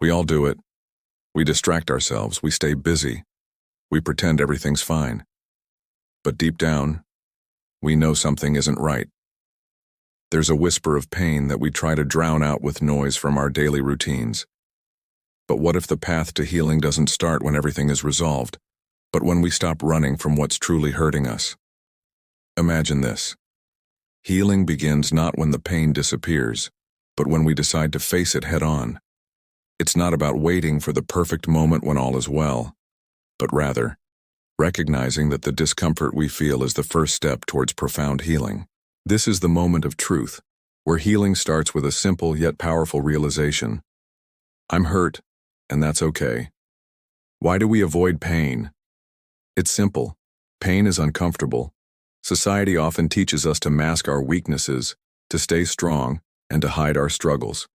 We all do it. We distract ourselves, we stay busy, we pretend everything's fine. But deep down, we know something isn't right. There's a whisper of pain that we try to drown out with noise from our daily routines. But what if the path to healing doesn't start when everything is resolved, but when we stop running from what's truly hurting us? Imagine this. Healing begins not when the pain disappears, but when we decide to face it head-on. It's not about waiting for the perfect moment when all is well, but rather, recognizing that the discomfort we feel is the first step towards profound healing. This is the moment of truth, where healing starts with a simple yet powerful realization. I'm hurt, and that's okay. Why do we avoid pain? It's simple. Pain is uncomfortable. Society often teaches us to mask our weaknesses, to stay strong, and to hide our struggles.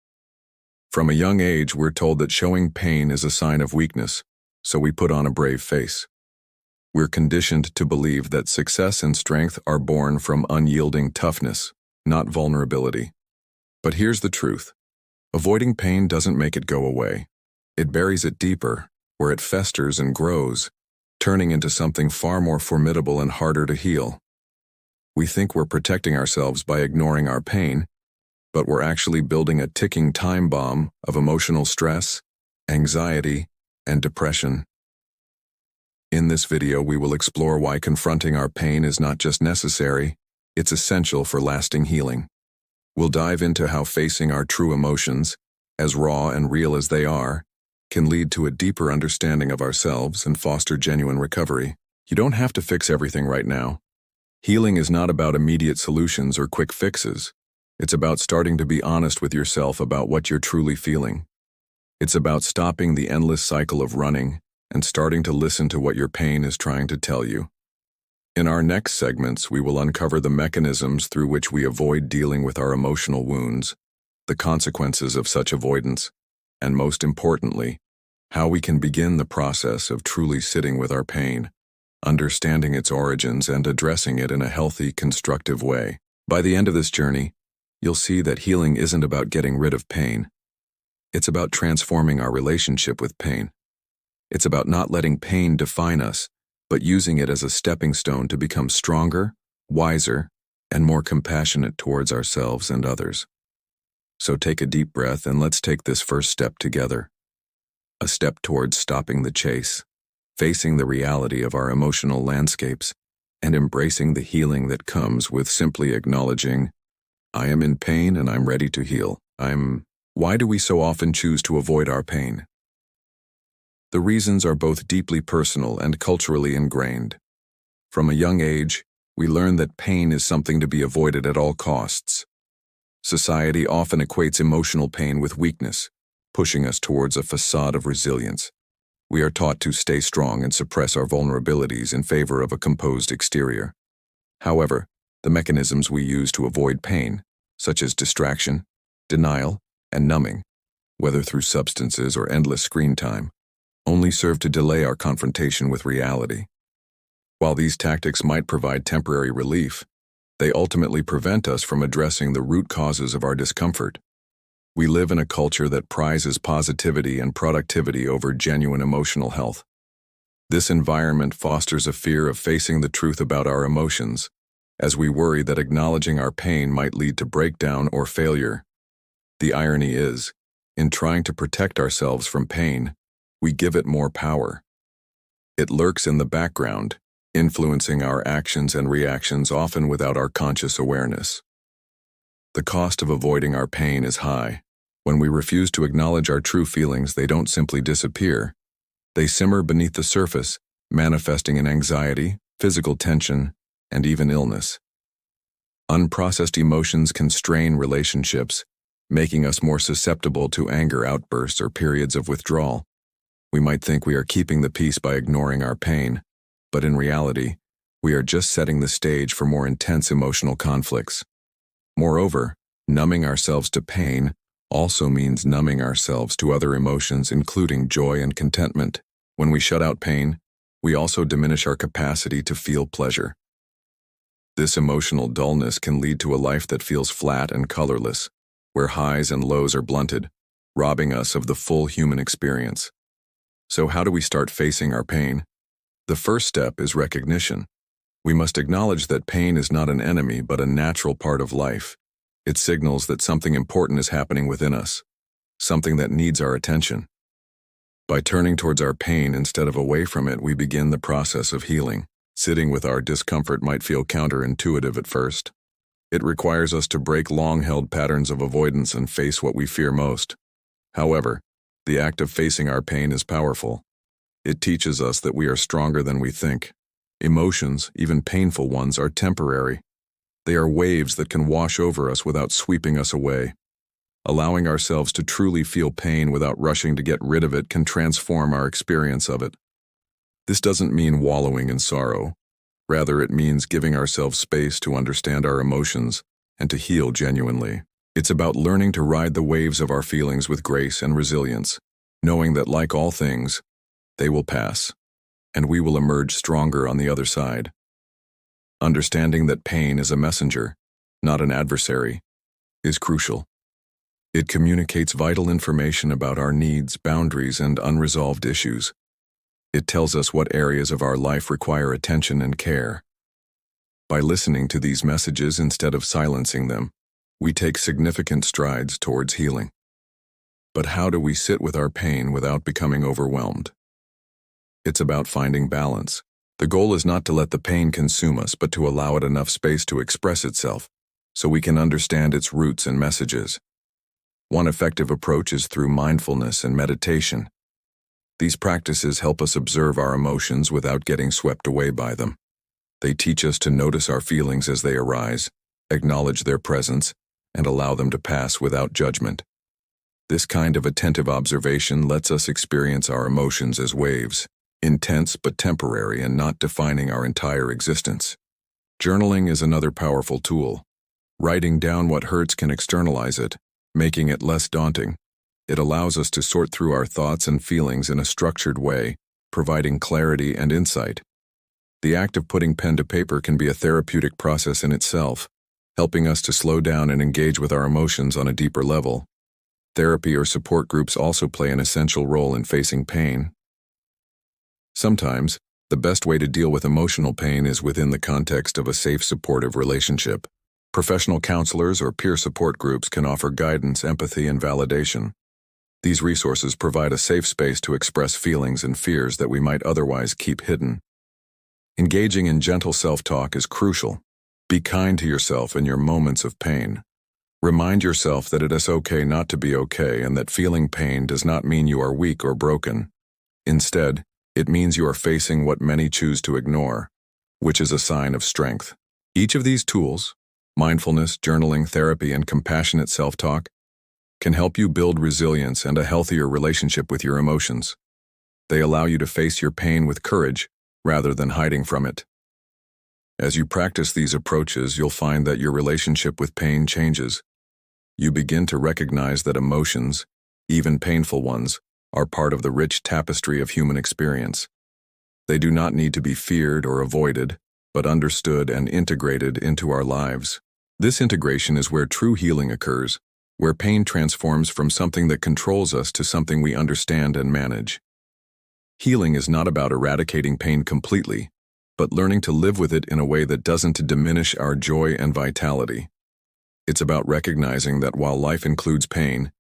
From a young age, we're told that showing pain is a sign of weakness, so we put on a brave face. We're conditioned to believe that success and strength are born from unyielding toughness, not vulnerability. But here's the truth. Avoiding pain doesn't make it go away. It buries it deeper, where it festers and grows, turning into something far more formidable and harder to heal. We think we're protecting ourselves by ignoring our pain, but we're actually building a ticking time bomb of emotional stress, anxiety, and depression. In this video, we will explore why confronting our pain is not just necessary, it's essential for lasting healing. We'll dive into how facing our true emotions, as raw and real as they are, can lead to a deeper understanding of ourselves and foster genuine recovery. You don't have to fix everything right now. Healing is not about immediate solutions or quick fixes. It's about starting to be honest with yourself about what you're truly feeling. It's about stopping the endless cycle of running and starting to listen to what your pain is trying to tell you. In our next segments, we will uncover the mechanisms through which we avoid dealing with our emotional wounds, the consequences of such avoidance, and most importantly, how we can begin the process of truly sitting with our pain, understanding its origins and addressing it in a healthy, constructive way. By the end of this journey, you'll see that healing isn't about getting rid of pain. It's about transforming our relationship with pain. It's about not letting pain define us, but using it as a stepping stone to become stronger, wiser, and more compassionate towards ourselves and others. So take a deep breath and let's take this first step together. A step towards stopping the chase, facing the reality of our emotional landscapes, and embracing the healing that comes with simply acknowledging, I am in pain and I'm ready to heal. Why do we so often choose to avoid our pain? The reasons are both deeply personal and culturally ingrained. From a young age, we learn that pain is something to be avoided at all costs. Society often equates emotional pain with weakness, pushing us towards a facade of resilience. We are taught to stay strong and suppress our vulnerabilities in favor of a composed exterior. However, the mechanisms we use to avoid pain, such as distraction, denial, and numbing, whether through substances or endless screen time, only serve to delay our confrontation with reality. While these tactics might provide temporary relief, they ultimately prevent us from addressing the root causes of our discomfort. We live in a culture that prizes positivity and productivity over genuine emotional health. This environment fosters a fear of facing the truth about our emotions, as we worry that acknowledging our pain might lead to breakdown or failure. The irony is, in trying to protect ourselves from pain, we give it more power. It lurks in the background, influencing our actions and reactions often without our conscious awareness. The cost of avoiding our pain is high. When we refuse to acknowledge our true feelings, they don't simply disappear. They simmer beneath the surface, manifesting in anxiety, physical tension, and even illness. Unprocessed emotions can strain relationships, making us more susceptible to anger outbursts or periods of withdrawal. We might think we are keeping the peace by ignoring our pain, but in reality, we are just setting the stage for more intense emotional conflicts. Moreover, numbing ourselves to pain also means numbing ourselves to other emotions, including joy and contentment. When we shut out pain, we also diminish our capacity to feel pleasure. This emotional dullness can lead to a life that feels flat and colorless, where highs and lows are blunted, robbing us of the full human experience. So how do we start facing our pain? The first step is recognition. We must acknowledge that pain is not an enemy but a natural part of life. It signals that something important is happening within us, something that needs our attention. By turning towards our pain instead of away from it, we begin the process of healing. Sitting with our discomfort might feel counterintuitive at first. It requires us to break long-held patterns of avoidance and face what we fear most. However, the act of facing our pain is powerful. It teaches us that we are stronger than we think. Emotions, even painful ones, are temporary. They are waves that can wash over us without sweeping us away. Allowing ourselves to truly feel pain without rushing to get rid of it can transform our experience of it. This doesn't mean wallowing in sorrow. Rather, it means giving ourselves space to understand our emotions and to heal genuinely. It's about learning to ride the waves of our feelings with grace and resilience, knowing that, like all things, they will pass, and we will emerge stronger on the other side. Understanding that pain is a messenger, not an adversary, is crucial. It communicates vital information about our needs, boundaries, and unresolved issues. It tells us what areas of our life require attention and care. By listening to these messages instead of silencing them, we take significant strides towards healing. But how do we sit with our pain without becoming overwhelmed? It's about finding balance. The goal is not to let the pain consume us, but to allow it enough space to express itself, so we can understand its roots and messages. One effective approach is through mindfulness and meditation. These practices help us observe our emotions without getting swept away by them. They teach us to notice our feelings as they arise, acknowledge their presence, and allow them to pass without judgment. This kind of attentive observation lets us experience our emotions as waves, intense but temporary and not defining our entire existence. Journaling is another powerful tool. Writing down what hurts can externalize it, making it less daunting. It allows us to sort through our thoughts and feelings in a structured way, providing clarity and insight. The act of putting pen to paper can be a therapeutic process in itself, helping us to slow down and engage with our emotions on a deeper level. Therapy or support groups also play an essential role in facing pain. Sometimes, the best way to deal with emotional pain is within the context of a safe, supportive relationship. Professional counselors or peer support groups can offer guidance, empathy, and validation. These resources provide a safe space to express feelings and fears that we might otherwise keep hidden. Engaging in gentle self-talk is crucial. Be kind to yourself in your moments of pain. Remind yourself that it is okay not to be okay and that feeling pain does not mean you are weak or broken. Instead, it means you are facing what many choose to ignore, which is a sign of strength. Each of these tools, mindfulness, journaling, therapy, and compassionate self-talk, can help you build resilience and a healthier relationship with your emotions. They allow you to face your pain with courage rather than hiding from it. As you practice these approaches, you'll find that your relationship with pain changes. You begin to recognize that emotions, even painful ones, are part of the rich tapestry of human experience. They do not need to be feared or avoided, but understood and integrated into our lives. This integration is where true healing occurs, where pain transforms from something that controls us to something we understand and manage. Healing is not about eradicating pain completely, but learning to live with it in a way that doesn't diminish our joy and vitality. It's about recognizing that while life includes pain,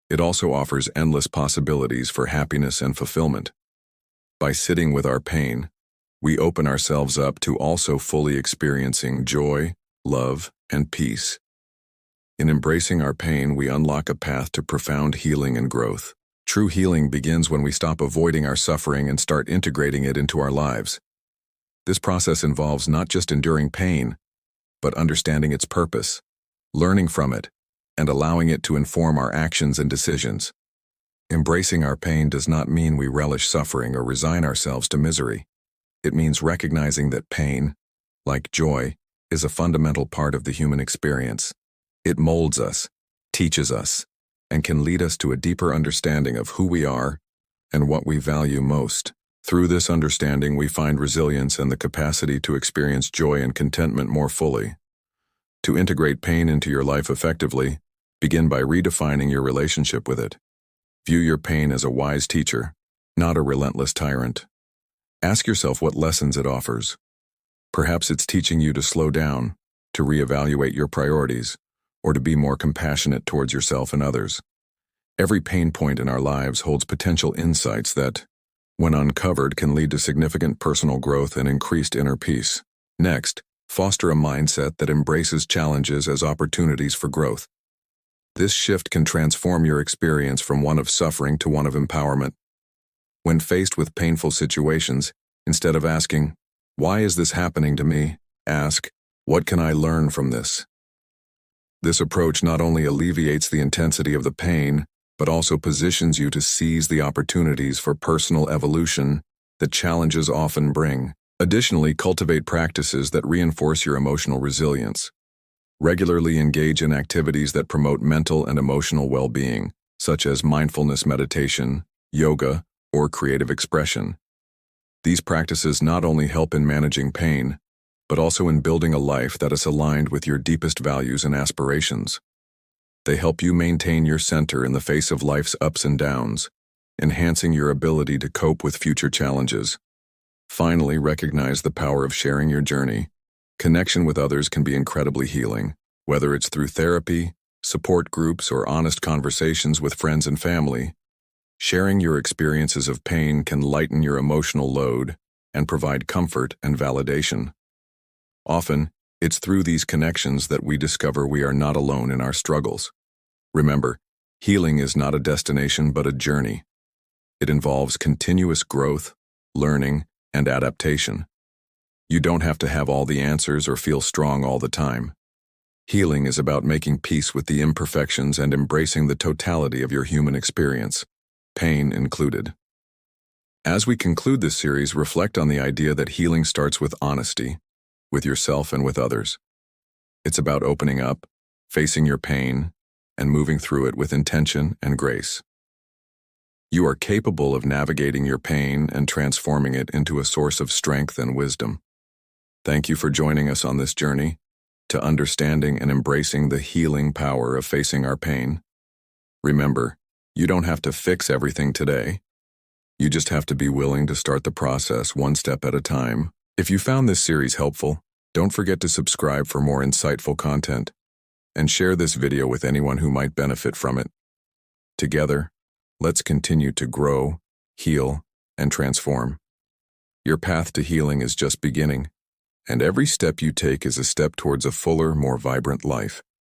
it also offers endless possibilities for happiness and fulfillment. By sitting with our pain, we open ourselves up to also fully experiencing joy, love, and peace. In embracing our pain, we unlock a path to profound healing and growth. True healing begins when we stop avoiding our suffering and start integrating it into our lives. This process involves not just enduring pain, but understanding its purpose, learning from it, and allowing it to inform our actions and decisions. Embracing our pain does not mean we relish suffering or resign ourselves to misery. It means recognizing that pain, like joy, is a fundamental part of the human experience. It molds us, teaches us, and can lead us to a deeper understanding of who we are and what we value most. Through this understanding, we find resilience and the capacity to experience joy and contentment more fully. To integrate pain into your life effectively, begin by redefining your relationship with it. View your pain as a wise teacher, not a relentless tyrant. Ask yourself what lessons it offers. Perhaps it's teaching you to slow down, to reevaluate your priorities, or to be more compassionate towards yourself and others. Every pain point in our lives holds potential insights that, when uncovered, can lead to significant personal growth and increased inner peace. Next, foster a mindset that embraces challenges as opportunities for growth. This shift can transform your experience from one of suffering to one of empowerment. When faced with painful situations, instead of asking, "Why is this happening to me?" ask, "What can I learn from this?" This approach not only alleviates the intensity of the pain, but also positions you to seize the opportunities for personal evolution that challenges often bring. Additionally, cultivate practices that reinforce your emotional resilience. Regularly engage in activities that promote mental and emotional well-being, such as mindfulness meditation, yoga, or creative expression. These practices not only help in managing pain, but also in building a life that is aligned with your deepest values and aspirations. They help you maintain your center in the face of life's ups and downs, enhancing your ability to cope with future challenges. Finally, recognize the power of sharing your journey. Connection with others can be incredibly healing, whether it's through therapy, support groups, or honest conversations with friends and family. Sharing your experiences of pain can lighten your emotional load and provide comfort and validation. Often, it's through these connections that we discover we are not alone in our struggles. Remember, healing is not a destination but a journey. It involves continuous growth, learning, and adaptation. You don't have to have all the answers or feel strong all the time. Healing is about making peace with the imperfections and embracing the totality of your human experience, pain included. As we conclude this series, reflect on the idea that healing starts with honesty, with yourself and with others. It's about opening up, facing your pain, and moving through it with intention and grace. You are capable of navigating your pain and transforming it into a source of strength and wisdom. Thank you for joining us on this journey to understanding and embracing the healing power of facing our pain. Remember, you don't have to fix everything today. You just have to be willing to start the process one step at a time. If you found this series helpful, don't forget to subscribe for more insightful content, and share this video with anyone who might benefit from it. Together, let's continue to grow, heal, and transform. Your path to healing is just beginning, and every step you take is a step towards a fuller, more vibrant life.